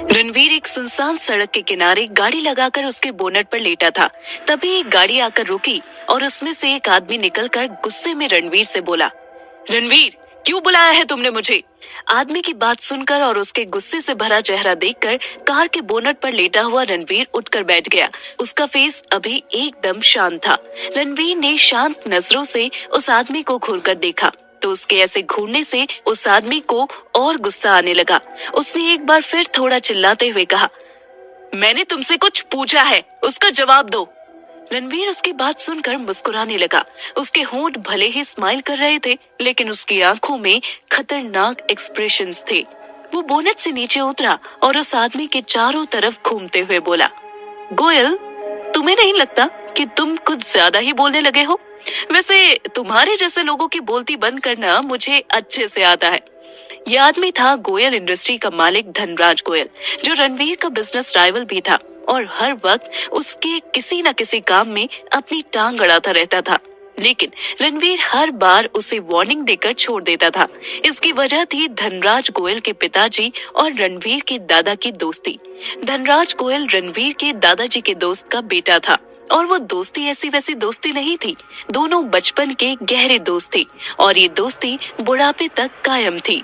रणवीर एक सुनसान सड़क के किनारे गाड़ी लगाकर उसके बोनट पर लेटा था। तभी एक गाड़ी आकर रुकी और उसमें से एक आदमी निकलकर गुस्से में रणवीर से बोला, रणवीर, क्यों बुलाया है तुमने मुझे? आदमी की बात सुनकर और उसके गुस्से से भरा चेहरा देखकर कार के बोनट पर लेटा हुआ रणवीर उठकर बैठ गया। उसका फेस अभी एकदम शांत था। रणवीर ने शांत नजरों से उस आदमी को घूरकर देखा तो उसके ऐसे घूरने से उस आदमी को और गुस्सा आने लगा। उसने एक बार फिर थोड़ा चिल्लाते हुए कहा, मैंने तुमसे कुछ पूछा है, उसका जवाब दो। रणवीर उसकी बात सुनकर मुस्कुराने लगा। उसके होंठ भले ही स्माइल कर रहे थे, लेकिन उसकी आंखों में खतरनाक एक्सप्रेशंस थे। वो बोनट से नीचे उतरा और उस आदमी के चारों तरफ घूमते हुए बोला, गोयल, तुम्हें नहीं लगता कि तुम कुछ ज्यादा ही बोलने लगे हो? वैसे तुम्हारे जैसे लोगों की बोलती बंद करना मुझे अच्छे से आता है। यह आदमी था गोयल इंडस्ट्री का मालिक धनराज गोयल, जो रणवीर का बिजनेस राइवल भी था और हर वक्त उसके किसी न किसी काम में अपनी टांग अड़ाता रहता था। लेकिन रणवीर हर बार उसे वार्निंग देकर छोड़ देता था। इसकी वजह थी धनराज गोयल के पिताजी और रणवीर के दादा की दोस्ती। धनराज गोयल रणवीर के दादाजी के दोस्त का बेटा था और वो दोस्ती ऐसी वैसी दोस्ती नहीं थी। दोनों बचपन के गहरे दोस्त थे और ये दोस्ती बुढ़ापे तक कायम थी।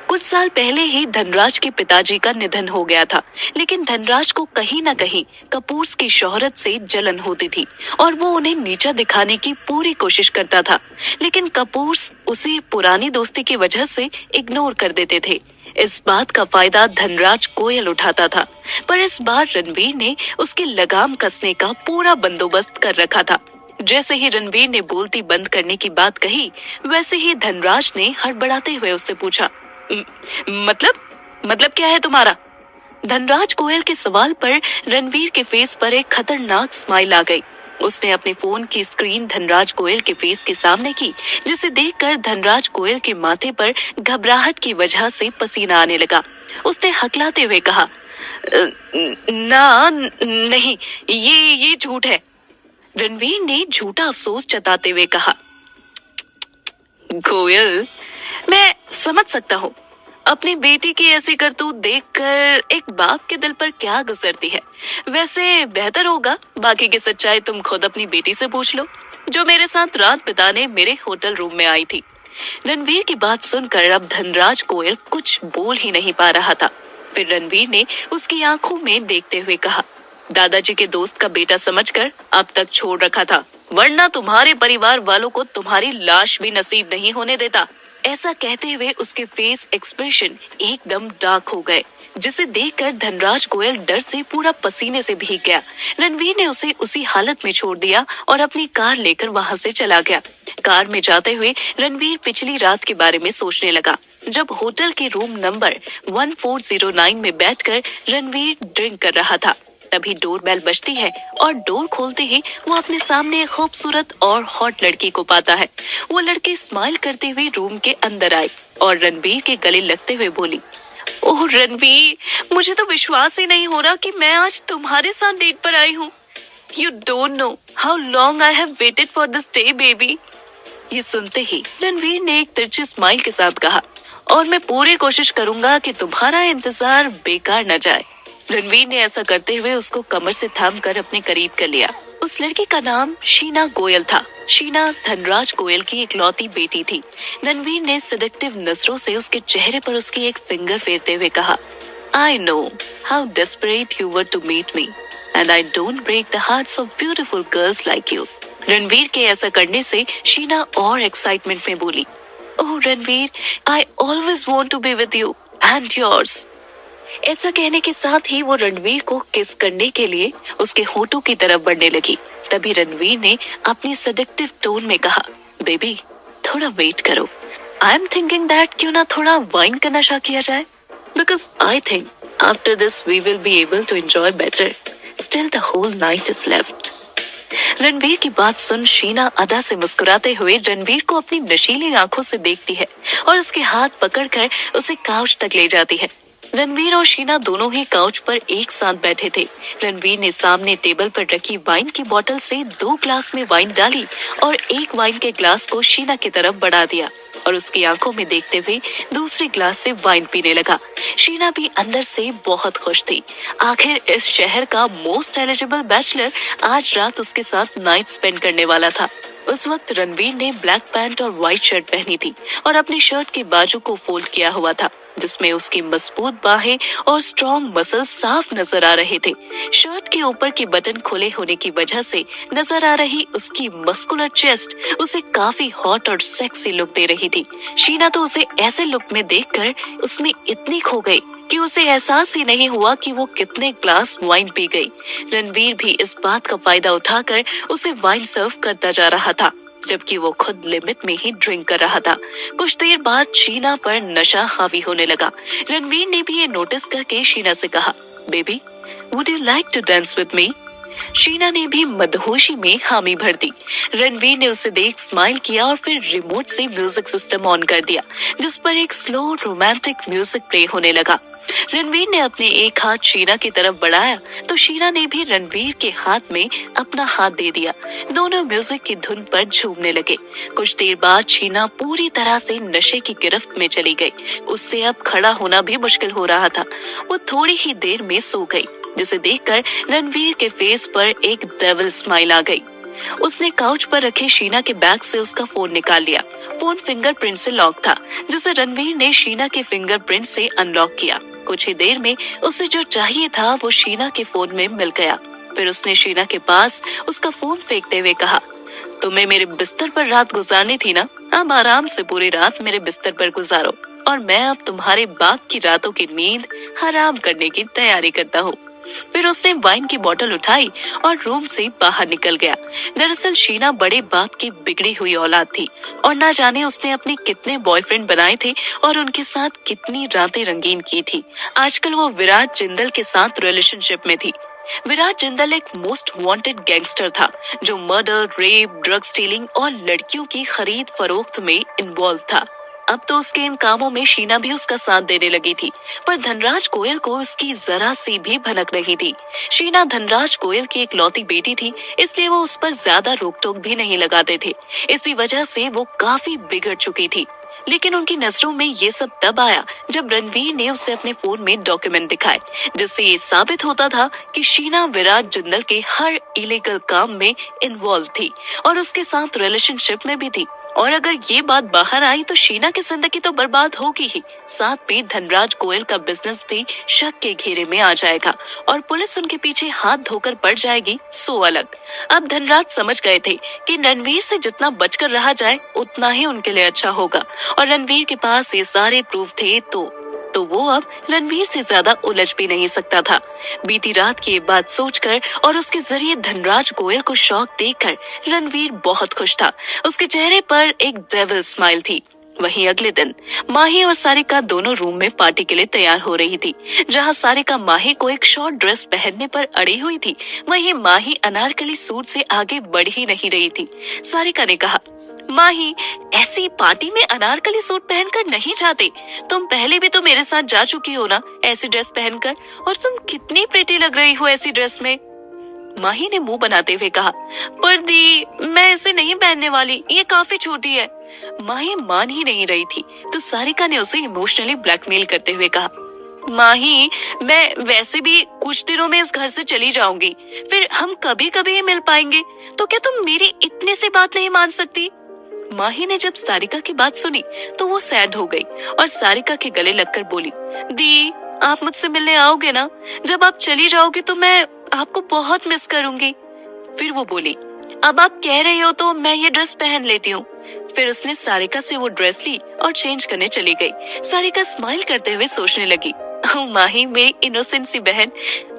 कुछ साल पहले ही धनराज के पिताजी का निधन हो गया था, लेकिन धनराज को कहीं न कहीं कपूर्स की शोहरत से जलन होती थी और वो उन्हें नीचा दिखाने की पूरी कोशिश करता था। लेकिन कपूर्स उसे पुरानी दोस्ती की वजह से इग्नोर कर देते थे। इस बात का फायदा धनराज गोयल उठाता था, पर इस बार रणवीर ने उसकी लगाम कसने का पूरा बंदोबस्त कर रखा था। जैसे ही रणवीर ने बोलती बंद करने की बात कही, वैसे ही धनराज ने हड़बड़ाते हुए उससे पूछा, मतलब क्या है तुम्हारा? धनराज गोयल के सवाल पर रणवीर के फेस पर एक खतरनाक स्माइल आ गई। उसने अपने फोन की स्क्रीन धनराज गोयल के फेस के सामने की, जिसे देखकर धनराज गोयल के माथे पर घबराहट की वजह से पसीना आने लगा। उसने हकलाते हुए कहा, नहीं, ये झूठ है। रणवीर ने झूठा अफसोस जताते हुए कहा, गोयल, मैं समझ सकता हूँ अपनी बेटी की ऐसी करतूत देखकर एक बाप के दिल पर क्या गुजरती है। वैसे बेहतर होगा बाकी की सच्चाई तुम खुद अपनी बेटी से पूछ लो, जो मेरे साथ रात बिताने मेरे होटल रूम में आई थी। रणवीर की बात सुनकर अब धनराज गोयल कुछ बोल ही नहीं पा रहा था। फिर रणवीर ने उसकी आंखों में देखते हुए कहा, दादाजी के दोस्त का बेटा समझकर अब तक छोड़ रखा था, वरना तुम्हारे परिवार वालों को तुम्हारी लाश भी नसीब नहीं होने देता। ऐसा कहते हुए उसके फेस एक्सप्रेशन एकदम डार्क हो गए, जिसे देखकर धनराज गोयल डर से पूरा पसीने से भीग गया। रणवीर ने उसे उसी हालत में छोड़ दिया और अपनी कार लेकर वहां से चला गया। कार में जाते हुए रणवीर पिछली रात के बारे में सोचने लगा, जब होटल के रूम नंबर 1409 में बैठकर रणवीर ड्रिंक कर रहा था। तभी डोरबेल बजती है और डोर खोलते ही वो अपने सामने एक खूबसूरत और हॉट लड़की को पाता है। वो लड़की स्माइल करते हुए रूम के अंदर आई और रणवीर के गले लगते हुए बोली, ओह रणवीर, मुझे तो विश्वास ही नहीं हो रहा कि मैं आज तुम्हारे साथ डेट पर आई हूँ। You don't know how long I have waited for this day, baby. ये सुनते ही रणवीर ने एक तिरछी स्माइल के साथ कहा, और मैं पूरी कोशिश करूंगा कि तुम्हारा इंतजार बेकार न जाए। रणवीर ने ऐसा करते हुए उसको कमर से थाम कर अपने करीब कर लिया। उस लड़की का नाम शीना गोयल था। शीना धनराज गोयल की इकलौती बेटी थी। रणवीर ने सेडक्टिव नजरों से उसके चेहरे पर उसकी एक फिंगर फेरते हुए कहा, I know how desperate you were to meet me, and I don't break the hearts of beautiful girls like you. Ranveer के ऐसा करने से शीना और एक्साइटमेंट में बोली, ओह Ranveer, I always want to be with you and yours. ऐसा कहने के साथ ही वो रणवीर को किस करने के लिए उसके होठों की तरफ बढ़ने लगी। तभी रणवीर ने अपनी सेडक्टिव टोन में कहा, बेबी, थोड़ा वेट करो। आई एम थिंकिंग दैट क्यों ना थोड़ा वाइन का नशा किया जाए, because I think after this we will be able to enjoy better. Still the whole night is left. Ranveer की बात सुन शीना अदा से मुस्कुराते हुए रणवीर को अपनी नशीली आंखों से देखती है और उसके हाथ पकड़कर उसे काउच तक ले जाती है। रणवीर और शीना दोनों ही काउच पर एक साथ बैठे थे। रणवीर ने सामने टेबल पर रखी वाइन की बोतल से 2 ग्लास में वाइन डाली और एक वाइन के ग्लास को शीना की तरफ बढ़ा दिया और उसकी आंखों में देखते हुए दूसरे ग्लास से वाइन पीने लगा। शीना भी अंदर से बहुत खुश थी। आखिर इस शहर का मोस्ट एलिजिबल बैचलर आज रात उसके साथ नाइट स्पेंड करने वाला था। उस वक्त रणवीर ने ब्लैक पैंट और व्हाइट शर्ट पहनी थी और अपनी शर्ट के बाजू को फोल्ड किया हुआ था, जिसमें उसकी मजबूत बाहें और स्ट्रॉन्ग मसल्स साफ नजर आ रहे थे। शर्ट के ऊपर के बटन खुले होने की वजह से नजर आ रही उसकी मस्कुलर चेस्ट उसे काफी हॉट और सेक्सी लुक दे रही थी। शीना तो उसे ऐसे लुक में देखकर उसमें इतनी खो गई कि उसे एहसास ही नहीं हुआ कि वो कितने ग्लास वाइन पी गई। रणवीर भी इस बात का फायदा उठाकर उसे वाइन सर्व करता जा रहा था, जबकि वो खुद लिमिट में ही ड्रिंक कर रहा था। कुछ देर बाद शीना पर नशा हावी होने लगा। रणवीर ने भी ये नोटिस करके शीना से कहा, baby would you like to dance with me? Sheena ने भी मदहोशी में हामी भर दी। रणवीर ने उसे देख स्माइल किया और फिर रिमोट से म्यूजिक सिस्टम ऑन कर दिया, जिस पर एक स्लो रोमांटिक म्यूजिक प्ले होने लगा। रणवीर ने अपने एक हाथ शीना की तरफ बढ़ाया तो शीना ने भी रणवीर के हाथ में अपना हाथ दे दिया। दोनों म्यूजिक की धुन पर झूमने लगे। कुछ देर बाद शीना पूरी तरह से नशे की गिरफ्त में चली गई। उससे अब खड़ा होना भी मुश्किल हो रहा था। वो थोड़ी ही देर में सो गई, जिसे देखकर रणवीर के फेस पर एक डेविल स्माइल आ गई। उसने काउच पर रखे शीना के बैग से उसका फोन निकाल लिया। फोन फिंगरप्रिंट से लॉक था, जिसे रणवीर ने शीना के फिंगरप्रिंट से अनलॉक किया। कुछ ही देर में उसे जो चाहिए था वो शीना के फोन में मिल गया। फिर उसने शीना के पास उसका फोन फेंकते हुए कहा, तुम्हें मेरे बिस्तर पर रात गुजारनी थी ना, अब आराम से पूरी रात मेरे बिस्तर पर गुजारो और मैं अब तुम्हारे बाप की रातों की नींद हराम करने की तैयारी करता हूँ। फिर उसने वाइन की बोतल उठाई और रूम से बाहर निकल गया। दरअसल शीना बड़े बाप की बिगड़ी हुई औलाद थी और ना जाने उसने अपने कितने बॉयफ्रेंड बनाए थे और उनके साथ कितनी रातें रंगीन की थी। आजकल वो विराट जिंदल के साथ रिलेशनशिप में थी। विराट जिंदल एक मोस्ट वांटेड गैंगस्टर था जो मर्डर, रेप, ड्रग स्टीलिंग और लड़कियों की खरीद फरोख्त में इन्वॉल्व था। अब तो उसके इन कामों में शीना भी उसका साथ देने लगी थी, पर धनराज गोयल को इसकी जरा सी भी भनक नहीं थी। शीना धनराज गोयल की इकलौती बेटी थी, इसलिए वो उस पर ज्यादा रोक टोक भी नहीं लगाते थे। इसी वजह से वो काफी बिगड़ चुकी थी। लेकिन उनकी नजरों में ये सब तब आया जब रणवीर ने उसे अपने फोन में डॉक्यूमेंट दिखाए, जिससे ये साबित होता था कि शीना विराट जिंदल के हर इलीगल काम में इन्वॉल्व थी और उसके साथ रिलेशनशिप में भी थी। और अगर ये बात बाहर आई तो शीना की जिंदगी तो बर्बाद होगी ही, साथ में धनराज गोयल का बिजनेस भी शक के घेरे में आ जाएगा और पुलिस उनके पीछे हाथ धोकर पड़ जाएगी, सो अलग। अब धनराज समझ गए थे कि रणवीर से जितना बचकर रहा जाए उतना ही उनके लिए अच्छा होगा और रणवीर के पास ये सारे प्रूफ थे तो वो अब रणवीर से ज्यादा उलझ भी नहीं सकता था। बीती रात की ये बात सोचकर और उसके जरिए धनराज गोयल को शौक देकर रणवीर बहुत खुश था। उसके चेहरे पर एक डेविल स्माइल थी। वहीं अगले दिन माही और सारिका दोनों रूम में पार्टी के लिए तैयार हो रही थी। जहां सारिका माही को एक शॉर्ट ड्रेस पहनने पर अड़ी हुई थी, वहीं माही अनारकली सूट से आगे बढ़ ही नहीं रही थी। सारिका ने कहा, माही ऐसी पार्टी में अनारकली सूट पहनकर नहीं जाते। तुम पहले भी तो मेरे साथ जा चुकी हो ना ऐसी ड्रेस पहनकर, और तुम कितनी प्रिटी लग रही हो ऐसी ड्रेस में। माही ने मुंह बनाते हुए कहा, पर दी मैं इसे नहीं पहनने वाली, ये काफी छोटी है। माही मान ही नहीं रही थी तो सारिका ने उसे इमोशनली ब्लैकमेल करते हुए कहा, माही मैं वैसे भी कुछ दिनों में इस घर से चली जाऊंगी, फिर हम कभी कभी ही मिल पाएंगे, तो क्या तुम मेरी इतने से बात नहीं मान सकती। माही ने जब सारिका की बात सुनी तो वो सैड हो गई और सारिका के गले लगकर बोली, दी आप मुझसे मिलने आओगे ना? जब आप चली जाओगी तो मैं आपको बहुत मिस करूंगी। फिर वो बोली, अब आप कह रही हो तो मैं ये ड्रेस पहन लेती हूँ। फिर उसने सारिका से वो ड्रेस ली और चेंज करने चली गई। सारिका स्माइल करते हुए सोचने लगी, माही मेरी इनोसेंट सी बहन,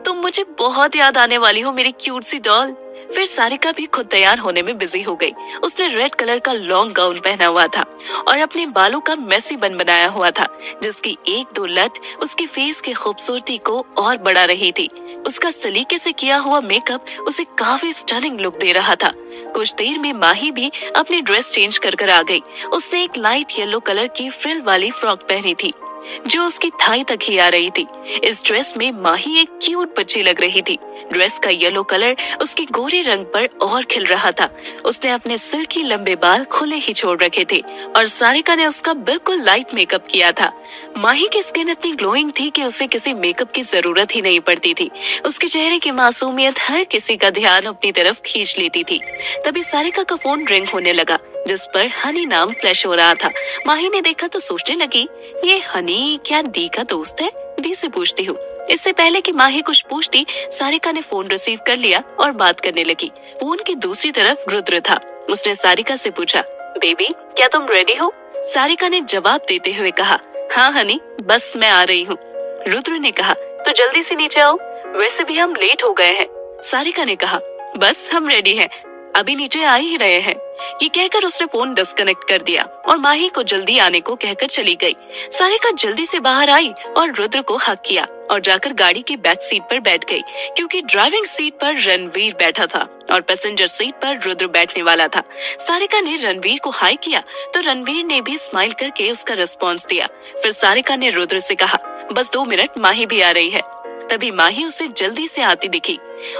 तुम मुझे बहुत याद आने वाली हो मेरी क्यूट सी डॉल। फिर सारिका भी खुद तैयार होने में बिजी हो गई। उसने रेड कलर का लॉन्ग गाउन पहना हुआ था और अपने बालों का मेसी बन बनाया हुआ था, जिसकी एक दो लट उसकी फेस की खूबसूरती को और बढ़ा रही थी। उसका सलीके से किया हुआ मेकअप उसे काफी स्टनिंग लुक दे रहा था। कुछ देर में माही भी अपनी ड्रेस चेंज कर आ गई। उसने एक लाइट येलो कलर की फ्रिल वाली फ्रॉक पहनी थी जो उसकी थाई तक ही आ रही थी। इस ड्रेस में माही एक क्यूट बच्ची लग रही थी। ड्रेस का येलो कलर उसके गोरे रंग पर और खिल रहा था। उसने अपने सिल्की लंबे बाल खुले ही छोड़ रखे थे और सारिका ने उसका बिल्कुल लाइट मेकअप किया था। माही की स्किन इतनी ग्लोइंग थी कि उसे किसी मेकअप की जरूरत ही नहीं पड़ती थी। उसके चेहरे की मासूमियत हर किसी का ध्यान अपनी तरफ खींच लेती थी। तभी सारिका का फोन रिंग होने लगा, जिस पर हनी नाम फ्लैश हो रहा था। माही ने देखा तो सोचने लगी, ये हनी क्या डी का दोस्त है? डी से पूछती हूँ। इससे पहले कि माही कुछ पूछती, सारिका ने फोन रिसीव कर लिया और बात करने लगी। फोन की दूसरी तरफ रुद्र था। उसने सारिका से पूछा, बेबी क्या तुम रेडी हो? सारिका ने जवाब देते हुए कहा, हाँ हनी, बस मैं आ रही हूँ। रुद्र ने कहा, तो जल्दी से नीचे आओ, वैसे भी हम लेट हो गए हैं। सारिका ने कहा, बस हम रेडी हैं, अभी नीचे आ ही रहे हैं। ये कहकर उसने फोन डिस्कनेक्ट कर दिया और माही को जल्दी आने को कहकर चली गई। सारिका जल्दी से बाहर आई और रुद्र को हक किया और जाकर गाड़ी की बैक सीट पर बैठ गई, क्योंकि ड्राइविंग सीट पर रणवीर बैठा था और पैसेंजर सीट पर रुद्र बैठने वाला था। सारिका ने रणवीर को हाई किया तो रणवीर ने भी स्माइल करके उसका रिस्पॉन्स दिया। फिर सारिका ने रुद्र से कहा, बस 2 मिनट, माही भी आ रही है। तभी माही उसे जल्दी से आती दिखी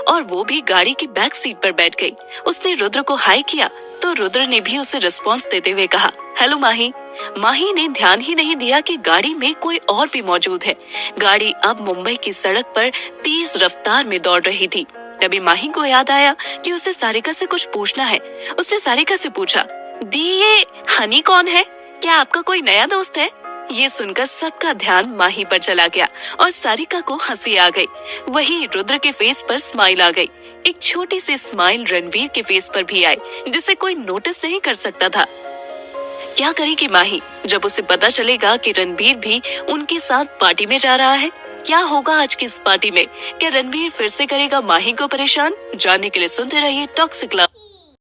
और वो भी गाड़ी की बैक सीट पर बैठ गई। उसने रुद्र को हाई किया तो रुद्र ने भी उसे रिस्पॉन्स देते हुए कहा, हेलो माही। माही ने ध्यान ही नहीं दिया कि गाड़ी में कोई और भी मौजूद है। गाड़ी अब मुंबई की सड़क पर तेज रफ्तार में दौड़ रही थी। तभी माही को याद आया कि उसे सारिका से कुछ पूछना है। उसने सारिका से पूछा, दी ये हनी कौन है? क्या आपका कोई नया दोस्त है? ये सुनकर सबका ध्यान माही पर चला गया और सारिका को हंसी आ गई। वहीं रुद्र के फेस पर स्माइल आ गई। एक छोटी सी स्माइल रणवीर के फेस पर भी आई, जिसे कोई नोटिस नहीं कर सकता था। क्या करेगी माही जब उसे पता चलेगा कि रणवीर भी उनके साथ पार्टी में जा रहा है? क्या होगा आज की इस पार्टी में? क्या रणवीर फिर से करेगा माही को परेशान? जानने के लिए सुनते रहिए टॉक्सिक लव।